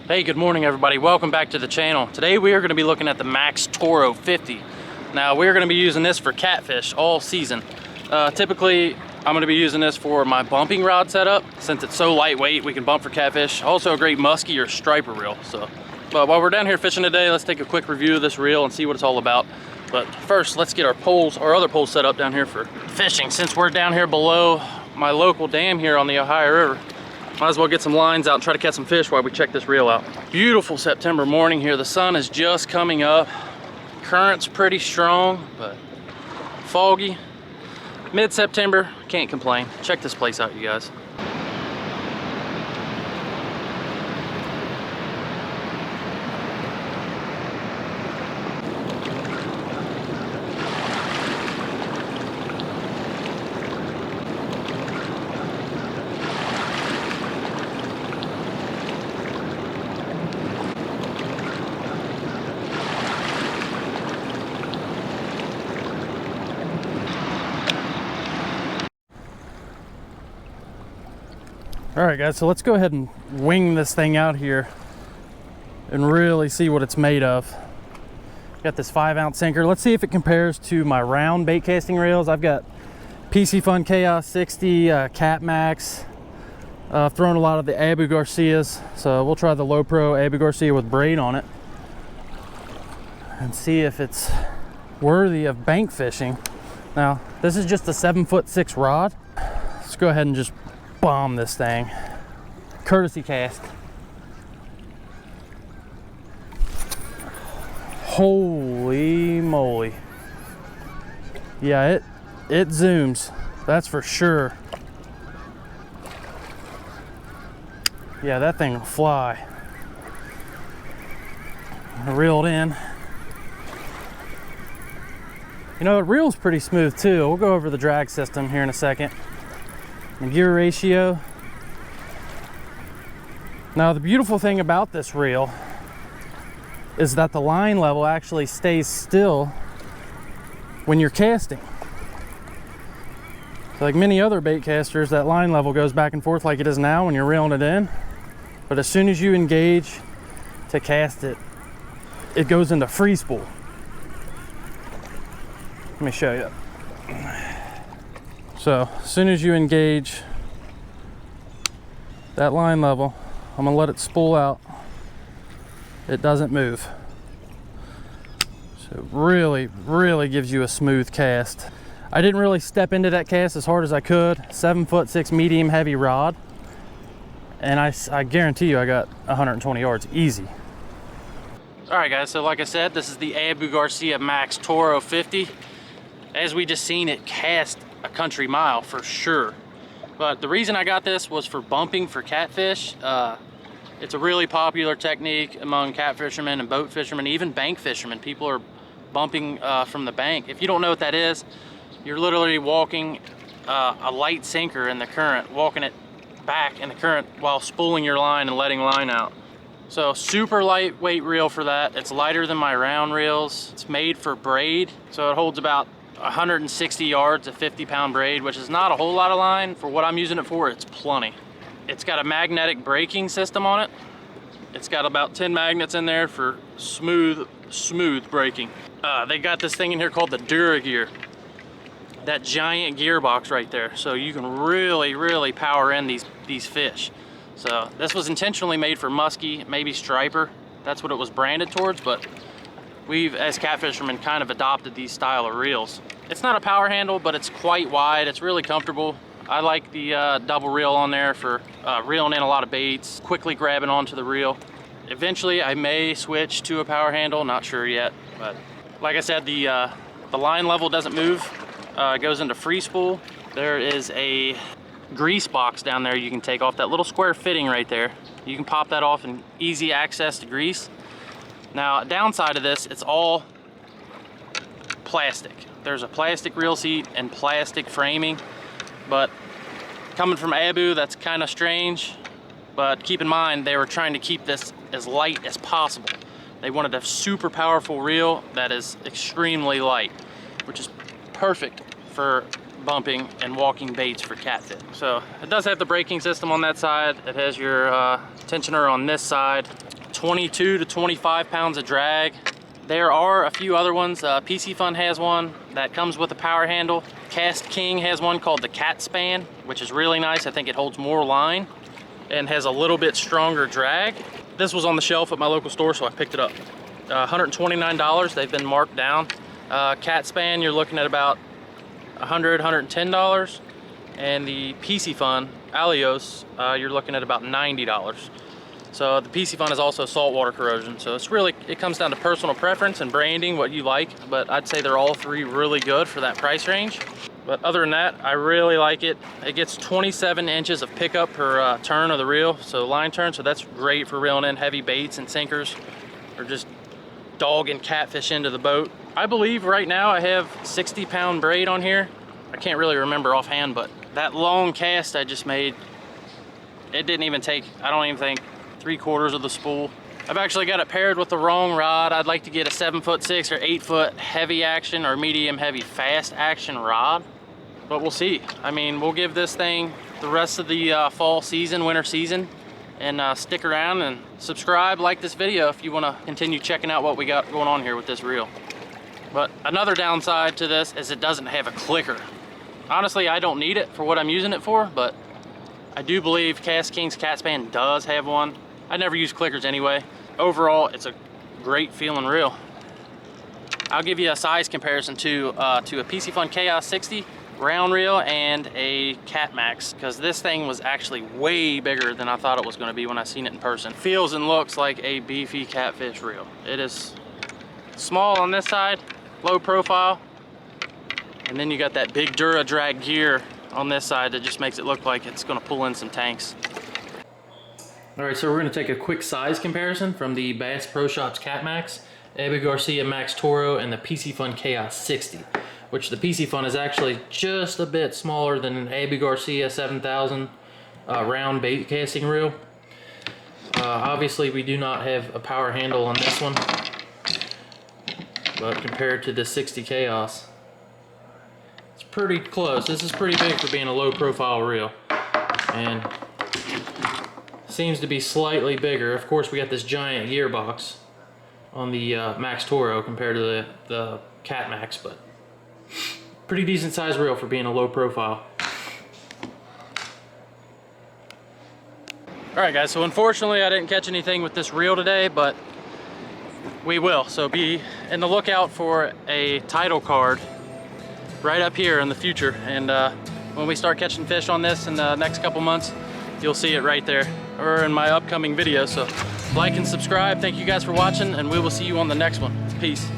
Hey, good morning everybody. Welcome back to the channel. Today we are going to be looking at the Maxtoro 50. Now we're going to be using this for catfish all season. Typically I'm going to be using this for my bumping rod setup. Since it's so lightweight, we can bump for catfish. Also a great musky or striper reel. But while we're down here fishing today, let's take a quick review of this reel and see what it's all about. But first, let's get our poles, our other poles set up down here for fishing. Since we're down here below my local dam here on the Ohio River, might as well get some lines out and try to catch some fish while we check this reel out. Beautiful September morning here. The sun is just coming up. Current's pretty strong, but foggy. Mid-September, can't complain. Check this place out, you guys. All right guys, so let's go ahead and wing this thing out here and really see what it's made of. Got this 5-ounce sinker. Let's see if it compares to my round bait casting reels. I've got Pici Fun Chaos 60, Cat Max. I've thrown a lot of the Abu Garcias, so we'll try the low pro Abu Garcia with braid on it and see if it's worthy of bank fishing. Now, this is just a 7'6" rod. Let's go ahead and just bomb this thing. Courtesy cast. Holy moly. Yeah, it zooms, that's for sure. Yeah, that thing will fly. Reeled in. You know, it reels pretty smooth too. We'll go over the drag system here in a second. And gear ratio. Now the beautiful thing about this reel is that the line level actually stays still when you're casting. So like many other bait casters, that line level goes back and forth like it is now when you're reeling it in. But as soon as you engage to cast it, it goes into free spool. Let me show you. So as soon as you engage that line level, I'm gonna let it spool out. It doesn't move. So it really gives you a smooth cast. I didn't really step into that cast as hard as I could. 7'6" medium heavy rod. And I guarantee you I got 120 yards easy. All right guys, so like I said, this is the Abu Garcia Maxtoro 50. As we just seen, it cast a country mile for sure. But the reason I got this was for bumping for catfish. It's a really popular technique among cat fishermen and boat fishermen, even bank fishermen. People are bumping from the bank. If you don't know what that is, you're literally walking a light sinker in the current, walking it back in the current while spooling your line and letting line out. So super lightweight reel for that. It's lighter than my round reels. It's made for braid, so it holds about 160 yards, a 50-pound braid, which is not a whole lot of line. For what I'm using it for, it's plenty. It's got a magnetic braking system on it. It's got about 10 magnets in there for smooth braking. They got this thing in here called the Dura gear. That giant gearbox right there. So you can really power in these fish. So this was intentionally made for musky, maybe striper. That's what it was branded towards, but we've, as cat fishermen, kind of adopted these style of reels. It's not a power handle, but it's quite wide. It's really comfortable. I like the double reel on there for reeling in a lot of baits, quickly grabbing onto the reel. Eventually, I may switch to a power handle, not sure yet. But like I said, the line level doesn't move. It goes into free spool. There is a grease box down there you can take off, that little square fitting right there. You can pop that off and easy access to grease. Now, downside of this, it's all plastic. There's a plastic reel seat and plastic framing, but coming from Abu, that's kind of strange. But keep in mind, they were trying to keep this as light as possible. They wanted a super powerful reel that is extremely light, which is perfect for bumping and walking baits for catfish. So it does have the braking system on that side. It has your tensioner on this side. 22 to 25 pounds of drag. There are a few other ones. Pici Fun has one that comes with a power handle. Kast King has one called the Catfishing, which is really nice. I think it holds more line and has a little bit stronger drag. This was on the shelf at my local store, so I picked it up. $129, they've been marked down. Catfishing, you're looking at about $100, $110. And the Pici Fun Alijoz, you're looking at about $90. So the Pici Fun is also saltwater corrosion. So it comes down to personal preference and branding, what you like. But I'd say they're all three really good for that price range. But other than that, I really like it. It gets 27 inches of pickup per turn of the reel, so line turn. So that's great for reeling in heavy baits and sinkers, or just dogging catfish into the boat. I believe right now I have 60-pound braid on here. I can't really remember offhand, but that long cast I just made, it didn't even take, I don't even think, 3/4 of the spool. I've actually got it paired with the wrong rod. I'd like to get a 7'6" or 8-foot heavy action or medium heavy fast action rod, but we'll see. I mean, we'll give this thing the rest of the fall season, winter season, and stick around and subscribe, like this video if you want to continue checking out what we got going on here with this reel. But another downside to this is it doesn't have a clicker. Honestly, I don't need it for what I'm using it for, but I do believe Kast King's Kapstan does have one. I never use clickers anyway. Overall, it's a great feeling reel. I'll give you a size comparison to a Pici Fun Chaos 60 round reel and a Cat Max, because this thing was actually way bigger than I thought it was going to be when I seen it in person. Feels and looks like a beefy catfish reel. It is small on this side, low profile, and then you got that big Dura drag gear on this side that just makes it look like it's going to pull in some tanks. All right, so we're going to take a quick size comparison from the Bass Pro Shops Cat Max, Garcia Maxtoro, and the Pici Fun Chaos 60, which the Pici Fun is actually just a bit smaller than an Garcia 7000 round bait casting reel. Obviously, we do not have a power handle on this one, but compared to the 60 Chaos, it's pretty close. This is pretty big for being a low profile reel, and seems to be slightly bigger. Of course, we got this giant gearbox on the Maxtoro compared to the Cat Max, but pretty decent size reel for being a low profile. All right, guys, so unfortunately I didn't catch anything with this reel today, but we will. So be in the lookout for a title card right up here in the future. And when we start catching fish on this in the next couple months, you'll see it right there, or in my upcoming video. So like and subscribe. Thank you guys for watching, and we will see you on the next one. Peace.